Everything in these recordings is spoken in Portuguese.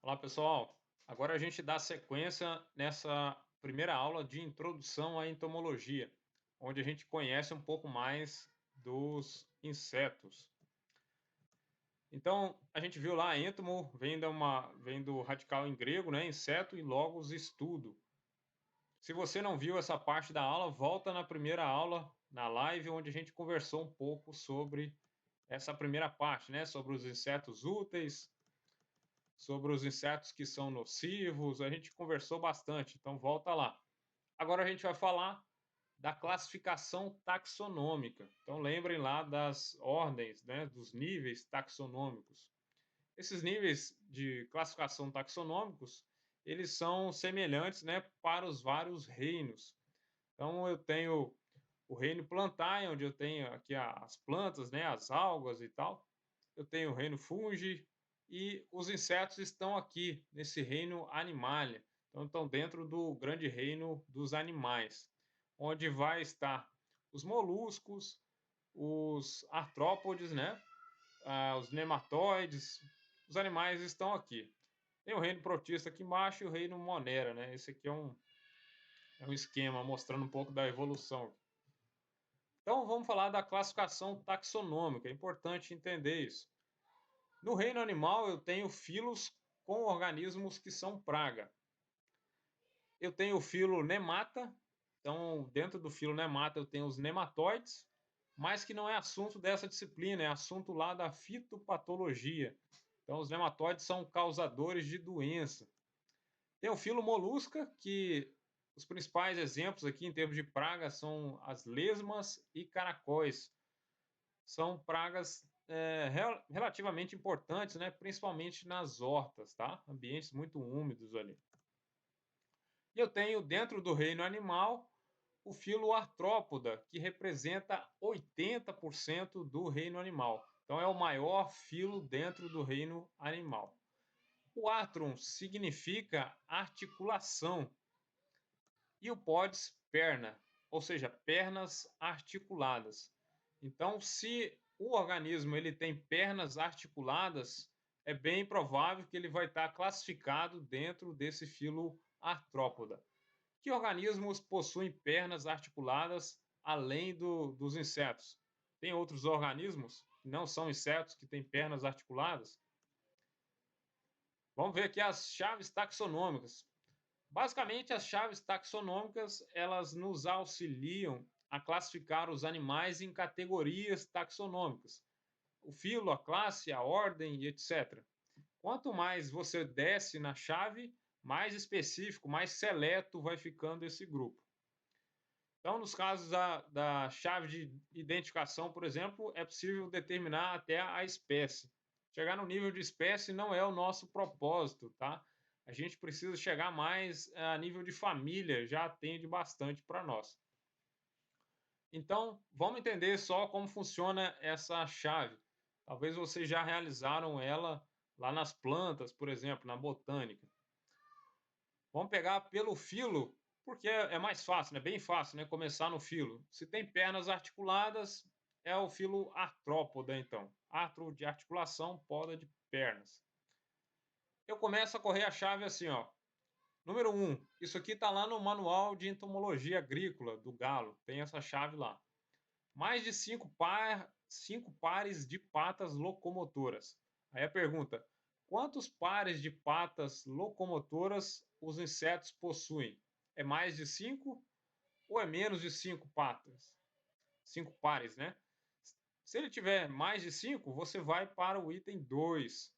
Olá, pessoal. Agora a gente dá sequência nessa primeira aula de introdução à entomologia, onde a gente conhece um pouco mais dos insetos. Então, a gente viu lá, entomo vem do radical em grego, né, inseto, e logos, estudo. Se você não viu essa parte da aula, volta na primeira aula, na live, onde a gente conversou um pouco sobre essa primeira parte, né, sobre os insetos úteis, sobre os insetos que são nocivos, a gente conversou bastante, então volta lá. Agora a gente vai falar da classificação taxonômica. Então lembrem lá das ordens, né, dos níveis taxonômicos. Esses níveis de classificação taxonômicos, eles são semelhantes, né, para os vários reinos. Então eu tenho o reino Plantae, onde eu tenho aqui as plantas, né, as algas e tal. Eu tenho o reino Fungi e os insetos estão aqui nesse reino Animalia. Então estão dentro do grande reino dos animais, onde vai estar os moluscos, os artrópodes, né, os nematóides, os animais estão aqui. Tem o reino protista aqui embaixo e o reino Monera, né? Esse aqui é um esquema mostrando um pouco da evolução. Então vamos falar da classificação taxonômica, é importante entender isso. No reino animal eu tenho filos com organismos que são praga. Eu tenho o filo Nemata, então dentro do filo Nemata eu tenho os nematóides, mas que não é assunto dessa disciplina, é assunto lá da fitopatologia. Então os nematóides são causadores de doença. Tem o filo Molusca, que os principais exemplos aqui em termos de praga são as lesmas e caracóis. São pragas relativamente importantes, né? Principalmente nas hortas, tá? Ambientes muito úmidos ali. E eu tenho dentro do reino animal o filo artrópoda, que representa 80% do reino animal. Então é o maior filo dentro do reino animal. O artron significa articulação e o pods perna, ou seja, pernas articuladas. Então, se o organismo ele tem pernas articuladas, é bem provável que ele vai estar classificado dentro desse filo artrópoda. Que organismos possuem pernas articuladas além dos insetos? Tem outros organismos que não são insetos que têm pernas articuladas? Vamos ver aqui as chaves taxonômicas. Basicamente, as chaves taxonômicas, elas nos auxiliam a classificar os animais em categorias taxonômicas. O filo, a classe, a ordem e etc. Quanto mais você desce na chave, mais específico, mais seleto vai ficando esse grupo. Então, nos casos da chave de identificação, por exemplo, é possível determinar até a espécie. Chegar no nível de espécie não é o nosso propósito, tá? A gente precisa chegar mais a nível de família, já atende bastante para nós. Então, vamos entender só como funciona essa chave. Talvez vocês já realizaram ela lá nas plantas, por exemplo, na botânica. Vamos pegar pelo filo, porque é mais fácil, né? Bem fácil, né? Começar no filo. Se tem pernas articuladas, é o filo artrópoda, então. Artro de articulação, poda de pernas. Eu começo a correr a chave assim, ó. Número 1, isso aqui está lá no manual de entomologia agrícola do galo. Tem essa chave lá. Mais de 5 pares de patas locomotoras. Aí a pergunta: quantos pares de patas locomotoras os insetos possuem? É mais de 5 ou é menos de 5 patas? 5 pares, né? Se ele tiver mais de 5, você vai para o item 2.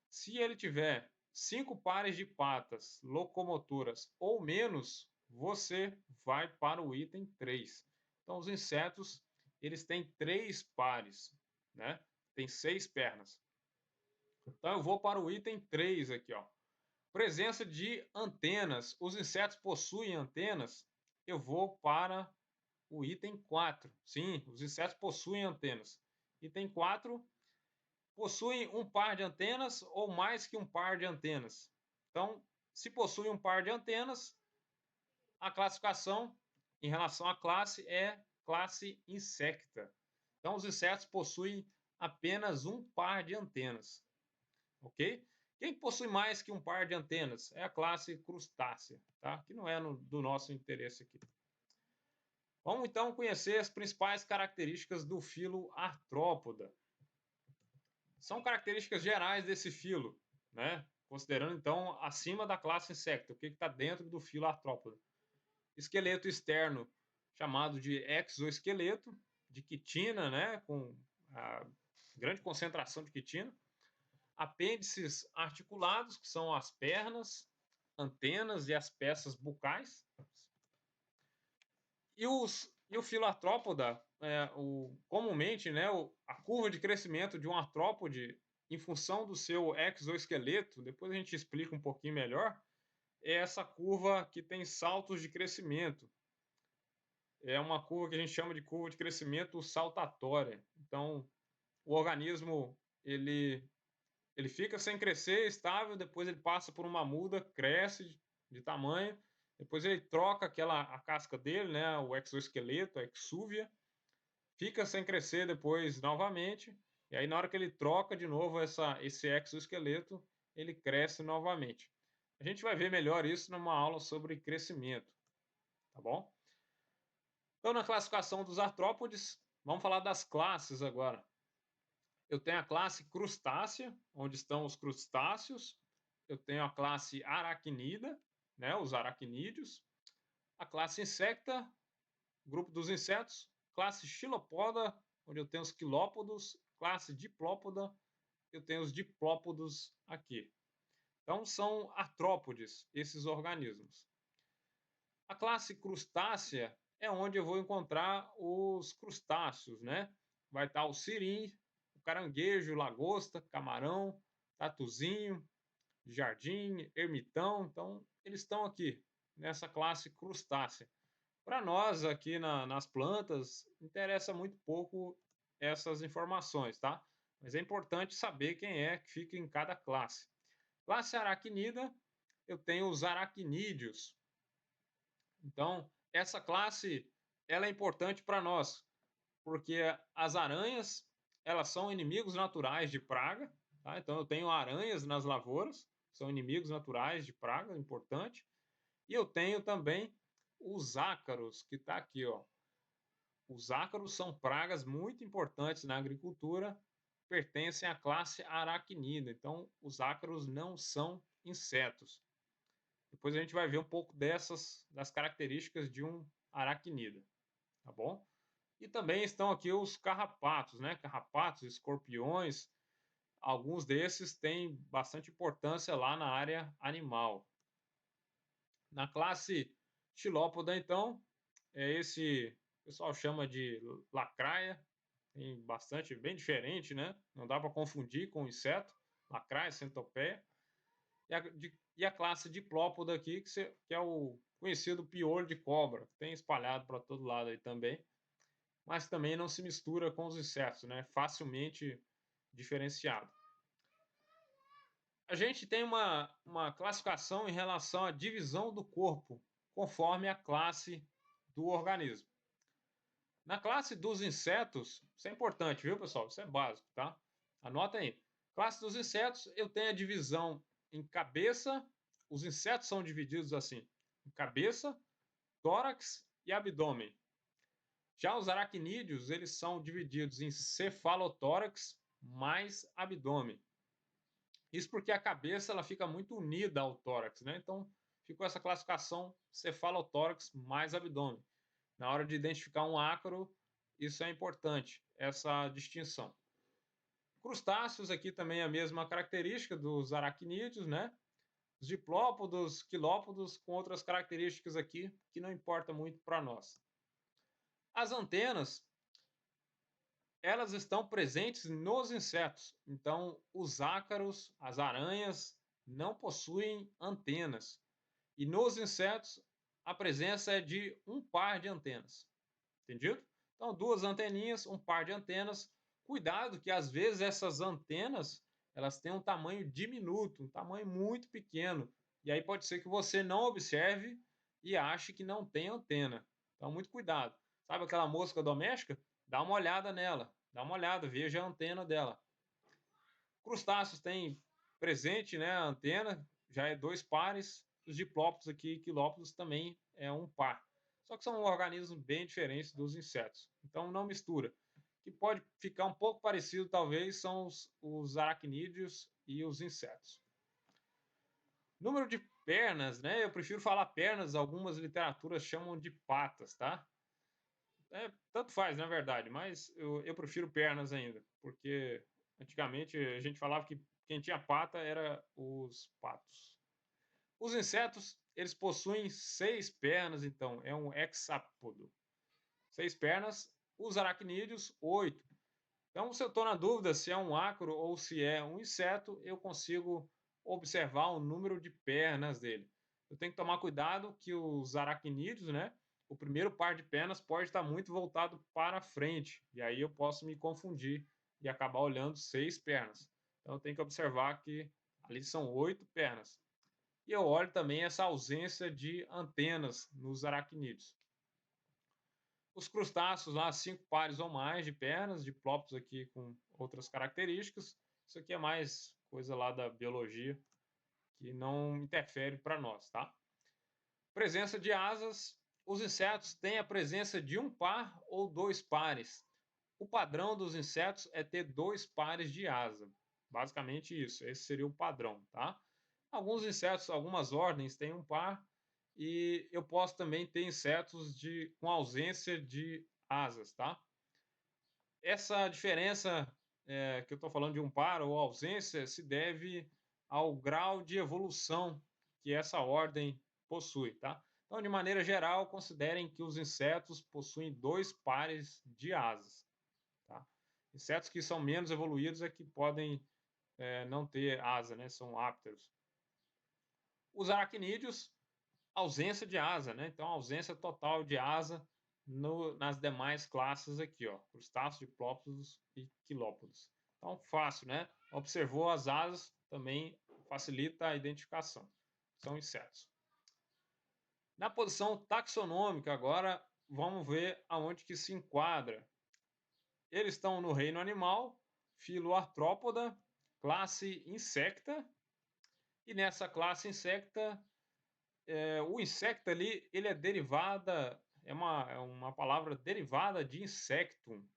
Se ele tiver 5 pares de patas locomotoras ou menos, você vai para o item 3. Então, os insetos, eles têm 3 pares, né? Tem 6 pernas. Então, eu vou para o item 3 aqui, ó. Presença de antenas. Os insetos possuem antenas? Eu vou para o item 4. Sim, os insetos possuem antenas. Item 4, possuem um par de antenas ou mais que um par de antenas. Então, se possui um par de antenas, a classificação em relação à classe é classe insecta. Então, os insetos possuem apenas um par de antenas, ok? Quem possui mais que um par de antenas? É a classe crustácea, tá? Que não é do nosso interesse aqui. Vamos então conhecer as principais características do filo artrópoda. São características gerais desse filo, né? Considerando então acima da classe insecta, o que está dentro do filo artrópoda. Esqueleto externo, chamado de exoesqueleto, de quitina, né? Com a grande concentração de quitina. Apêndices articulados, que são as pernas, antenas e as peças bucais. E o filo artrópoda, comumente, né, a curva de crescimento de um artrópode, em função do seu exoesqueleto, depois a gente explica um pouquinho melhor, é essa curva que tem saltos de crescimento. É uma curva que a gente chama de curva de crescimento saltatória. Então, o organismo, ele fica sem crescer, estável, depois ele passa por uma muda, cresce de tamanho, depois ele troca a casca dele, né, o exoesqueleto, a exúvia, fica sem crescer depois novamente, e aí na hora que ele troca de novo esse exoesqueleto, ele cresce novamente. A gente vai ver melhor isso numa aula sobre crescimento, tá bom? Então, na classificação dos artrópodes, vamos falar das classes agora. Eu tenho a classe crustácea, onde estão os crustáceos. Eu tenho a classe aracnida, né, os aracnídeos. A classe insecta, grupo dos insetos. Classe xilopoda, onde eu tenho os quilópodos. Classe diplópoda, eu tenho os diplópodos aqui. Então, são artrópodes, esses organismos. A classe crustácea é onde eu vou encontrar os crustáceos, né? Vai estar o sirim, o caranguejo, lagosta, camarão, tatuzinho, jardim, ermitão. Então, eles estão aqui nessa classe crustácea. Para nós aqui nas plantas, interessa muito pouco essas informações, tá? Mas é importante saber quem é que fica em cada classe. Classe aracnida, eu tenho os aracnídeos. Então, essa classe, ela é importante para nós, porque as aranhas, elas são inimigos naturais de praga, tá? Então, eu tenho aranhas nas lavouras, são inimigos naturais de praga, importante. E eu tenho também os ácaros, que está aqui, ó. Os ácaros são pragas muito importantes na agricultura, pertencem à classe aracnida. Então, os ácaros não são insetos. Depois a gente vai ver um pouco das características de um aracnida, tá bom? E também estão aqui os carrapatos, né? Carrapatos, escorpiões, alguns desses têm bastante importância lá na área animal. Na classe xilópoda, então, o pessoal chama de lacraia, tem bastante, bem diferente, né? Não dá para confundir com inseto, lacraia, centopeia. E a classe diplópoda aqui, que é o conhecido piolho de cobra, que tem espalhado para todo lado aí também, mas também não se mistura com os insetos, né? Facilmente diferenciado. A gente tem uma classificação em relação à divisão do corpo, conforme a classe do organismo. Na classe dos insetos, isso é importante, viu, pessoal? Isso é básico, tá? Anota aí. Classe dos insetos, eu tenho a divisão em cabeça. Os insetos são divididos assim: em cabeça, tórax e abdômen. Já os aracnídeos, eles são divididos em cefalotórax mais abdômen. Isso porque a cabeça ela fica muito unida ao tórax, né? Então, ficou essa classificação cefalotórax mais abdômen. Na hora de identificar um ácaro, isso é importante, essa distinção. Crustáceos aqui também é a mesma característica dos aracnídeos, né? Os diplópodos, quilópodos, com outras características aqui que não importa muito para nós. As antenas, elas estão presentes nos insetos. Então, os ácaros, as aranhas, não possuem antenas. E nos insetos, a presença é de um par de antenas. Entendido? Então, duas anteninhas, um par de antenas. Cuidado que às vezes essas antenas, elas têm um tamanho diminuto, um tamanho muito pequeno. E aí pode ser que você não observe e ache que não tem antena. Então, muito cuidado. Sabe aquela mosca doméstica? Dá uma olhada nela. Dá uma olhada, veja a antena dela. Crustáceos têm presente, né, a antena, já é 2 pares, os diplópodos aqui, quilópodos, também é um par. Só que são organismos bem diferentes dos insetos, então não mistura. O que pode ficar um pouco parecido, talvez, são os aracnídeos e os insetos. Número de pernas, né? Eu prefiro falar pernas, algumas literaturas chamam de patas, tá? Tanto faz, na verdade, mas eu prefiro pernas ainda, porque antigamente a gente falava que quem tinha pata era os patos. Os insetos, eles possuem 6 pernas, então, é um hexápodo. 6 pernas, os aracnídeos, 8. Então, se eu estou na dúvida se é um ácaro ou se é um inseto, eu consigo observar o número de pernas dele. Eu tenho que tomar cuidado que os aracnídeos, né? O primeiro par de pernas pode estar muito voltado para frente, e aí eu posso me confundir e acabar olhando 6 pernas. Então, eu tenho que observar que ali são 8 pernas. E eu olho também essa ausência de antenas nos aracnídeos. Os crustáceos lá, 5 pares ou mais de pernas, diplópodos aqui com outras características. Isso aqui é mais coisa lá da biologia que não interfere para nós, tá? Presença de asas. Os insetos têm a presença de um par ou 2 pares. O padrão dos insetos é ter 2 pares de asa. Basicamente isso, esse seria o padrão, tá? Alguns insetos, algumas ordens têm um par, e eu posso também ter insetos com ausência de asas, tá? Essa diferença que eu estou falando de um par ou ausência se deve ao grau de evolução que essa ordem possui, tá? Então, de maneira geral, considerem que os insetos possuem 2 pares de asas, tá? Insetos que são menos evoluídos é que podem não ter asa, né? São ápteros. Os aracnídeos, ausência de asa, né? Então, ausência total de asa nas demais classes aqui, ó, crustáceos, diplópodos e quilópodos. Então, fácil, né? Observou as asas, também facilita a identificação. São insetos. Na posição taxonômica, agora, vamos ver aonde que se enquadra. Eles estão no reino animal, filo Artrópoda, classe Insecta, e nessa classe Insecta, o insecto ali, ele é derivada, é uma palavra derivada de insectum.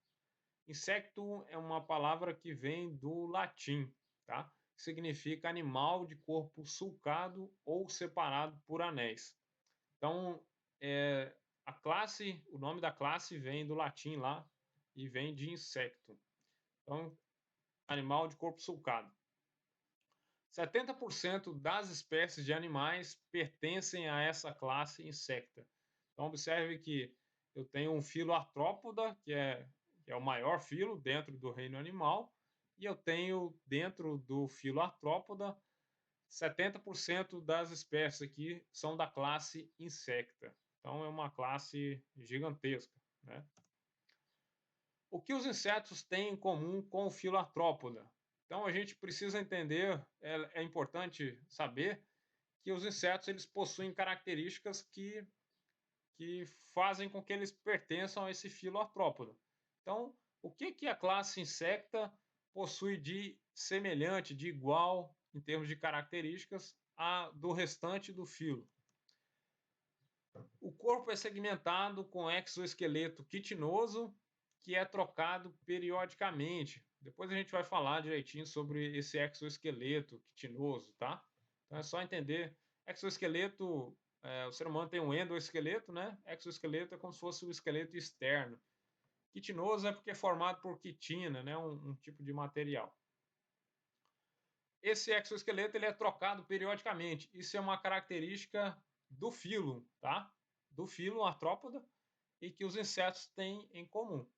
Insectum é uma palavra que vem do latim, tá? Significa animal de corpo sulcado ou separado por anéis. Então, a classe, o nome da classe vem do latim lá e vem de insectum. Então, animal de corpo sulcado. 70% das espécies de animais pertencem a essa classe insecta. Então, observe que eu tenho um filo Artrópoda, que é o maior filo dentro do reino animal, e eu tenho dentro do filo Artrópoda 70% das espécies aqui são da classe insecta. Então, é uma classe gigantesca, né? O que os insetos têm em comum com o filo Artrópoda? Então a gente precisa entender, é importante saber que os insetos eles possuem características que fazem com que eles pertençam a esse filo Artrópoda. Então, o que a classe insecta possui de semelhante, de igual, em termos de características, do restante do filo? O corpo é segmentado com exoesqueleto quitinoso, que é trocado periodicamente. Depois a gente vai falar direitinho sobre esse exoesqueleto quitinoso, tá? Então é só entender. Exoesqueleto, o ser humano tem um endoesqueleto, né? Exoesqueleto é como se fosse o esqueleto externo. Quitinoso é porque é formado por quitina, né? Um tipo de material. Esse exoesqueleto ele é trocado periodicamente. Isso é uma característica do filo, tá? Do filo artrópoda, e que os insetos têm em comum.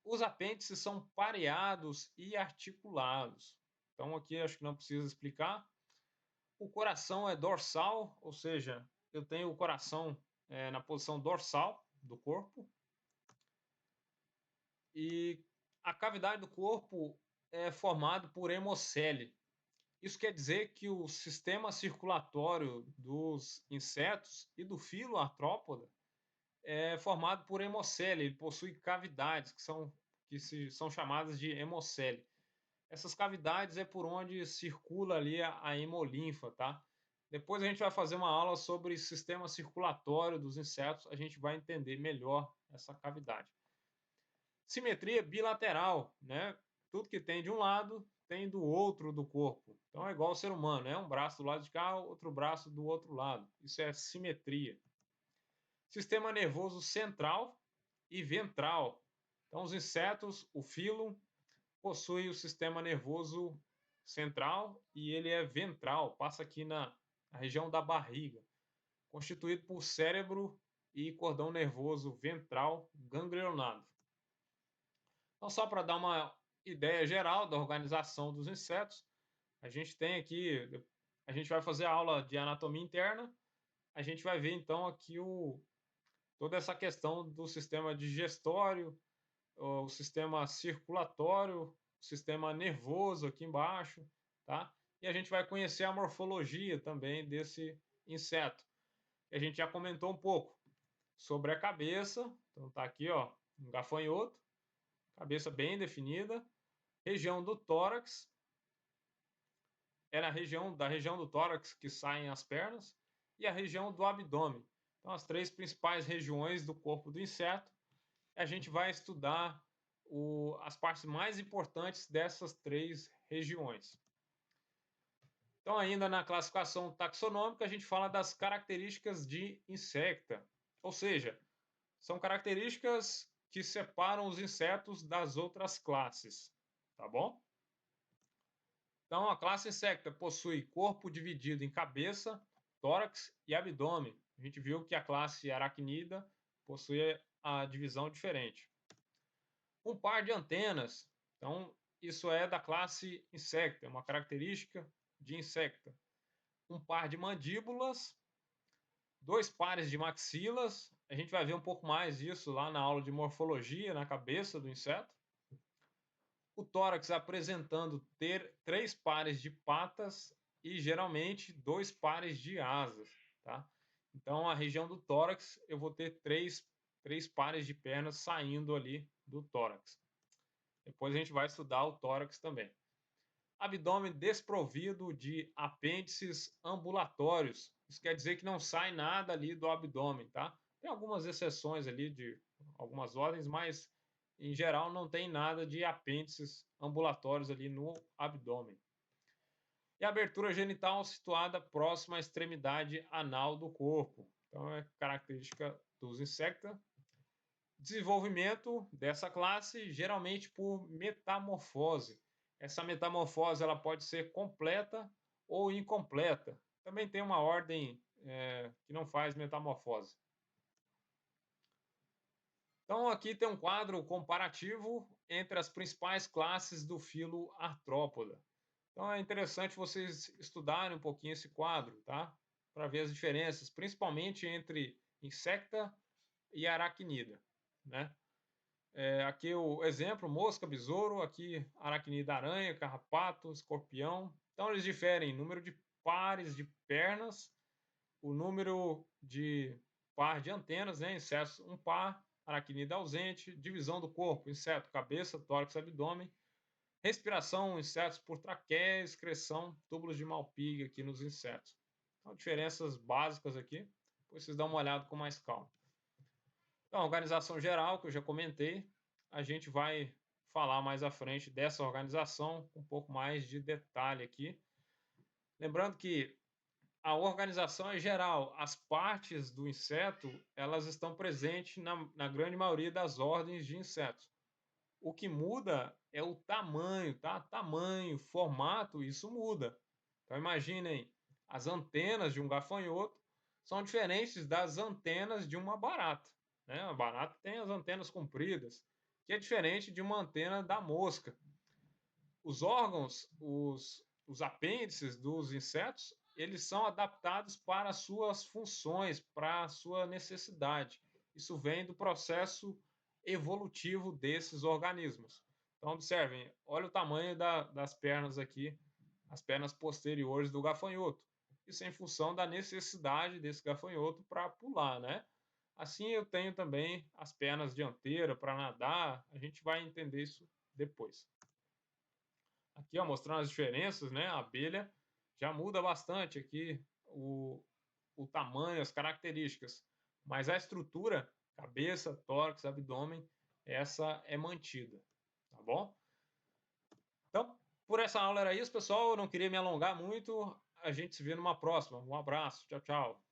Os apêndices são pareados e articulados. Então aqui acho que não precisa explicar. O coração é dorsal, ou seja, eu tenho o coração na posição dorsal do corpo. E a cavidade do corpo é formado por hemocele. Isso quer dizer que o sistema circulatório dos insetos e do filo artrópoda é formado por hemocele. Ele possui cavidades que são chamadas de hemocele. Essas cavidades é por onde circula ali a hemolinfa, tá? Depois a gente vai fazer uma aula sobre sistema circulatório dos insetos, a gente vai entender melhor essa cavidade. Simetria bilateral, né? Tudo que tem de um lado tem do outro do corpo. Então é igual ao ser humano, né? Um braço do lado de cá, outro braço do outro lado. Isso é simetria. Sistema nervoso central e ventral. Então os insetos, o filo, possui o sistema nervoso central e ele é ventral, passa aqui na região da barriga, constituído por cérebro e cordão nervoso ventral ganglionado. Então, só para dar uma ideia geral da organização dos insetos, a gente tem aqui, a gente vai fazer a aula de anatomia interna, a gente vai ver então aqui toda essa questão do sistema digestório, o sistema circulatório, o sistema nervoso aqui embaixo, tá? E a gente vai conhecer a morfologia também desse inseto. A gente já comentou um pouco sobre a cabeça, então tá aqui, ó, um gafanhoto, cabeça bem definida, região do tórax, é da região do tórax que saem as pernas, e a região do abdômen. Então, as três principais regiões do corpo do inseto. A gente vai estudar as partes mais importantes dessas três regiões. Então, ainda na classificação taxonômica, a gente fala das características de insecta, ou seja, são características que separam os insetos das outras classes, tá bom? Então, a classe insecta possui corpo dividido em cabeça, tórax e abdômen. A gente viu que a classe aracnida possui a divisão diferente. Um par de antenas, então isso é da classe insecta, é uma característica de insecta. Um par de mandíbulas, dois pares de maxilas, a gente vai ver um pouco mais disso lá na aula de morfologia, na cabeça do inseto. O tórax apresentando ter três pares de patas e geralmente dois pares de asas, tá? Então, a região do tórax, eu vou ter três pares de pernas saindo ali do tórax. Depois a gente vai estudar o tórax também. Abdômen desprovido de apêndices ambulatórios. Isso quer dizer que não sai nada ali do abdômen, tá? Tem algumas exceções ali de algumas ordens, mas em geral não tem nada de apêndices ambulatórios ali no abdômen. E a abertura genital situada próxima à extremidade anal do corpo. Então é característica dos insectos. Desenvolvimento dessa classe geralmente por metamorfose. Essa metamorfose ela pode ser completa ou incompleta. Também tem uma ordem que não faz metamorfose. Então aqui tem um quadro comparativo entre as principais classes do filo Artrópoda. Então é interessante vocês estudarem um pouquinho esse quadro, tá? Para ver as diferenças, principalmente entre insecta e aracnida, né? Aqui o exemplo, mosca, besouro, aqui aracnida, aranha, carrapato, escorpião. Então eles diferem em número de pares de pernas, o número de par de antenas, né? Insetos um par, aracnida ausente, divisão do corpo, inseto, cabeça, tórax, abdômen, respiração, insetos por traqueia, excreção, túbulos de Malpighi aqui nos insetos. Então diferenças básicas aqui, depois vocês dão uma olhada com mais calma. Então, a organização geral, que eu já comentei, a gente vai falar mais à frente dessa organização, com um pouco mais de detalhe aqui. Lembrando que a organização é geral, as partes do inseto, elas estão presentes na grande maioria das ordens de insetos. O que muda é o tamanho, tá? Tamanho, formato, isso muda. Então, imaginem, as antenas de um gafanhoto são diferentes das antenas de uma barata, né? A barata tem as antenas compridas, que é diferente de uma antena da mosca. Os órgãos, os apêndices dos insetos, eles são adaptados para as suas funções, para a sua necessidade. Isso vem do processo evolutivo desses organismos. Então, observem, olha o tamanho das pernas aqui, as pernas posteriores do gafanhoto. Isso é em função da necessidade desse gafanhoto para pular, né? Assim eu tenho também as pernas dianteiras para nadar, a gente vai entender isso depois. Aqui, ó, mostrando as diferenças, né? A abelha já muda bastante aqui o tamanho, as características, mas a estrutura, cabeça, tórax, abdômen, essa é mantida, tá bom? Então, por essa aula era isso, pessoal. Eu não queria me alongar muito. A gente se vê numa próxima. Um abraço. Tchau, tchau.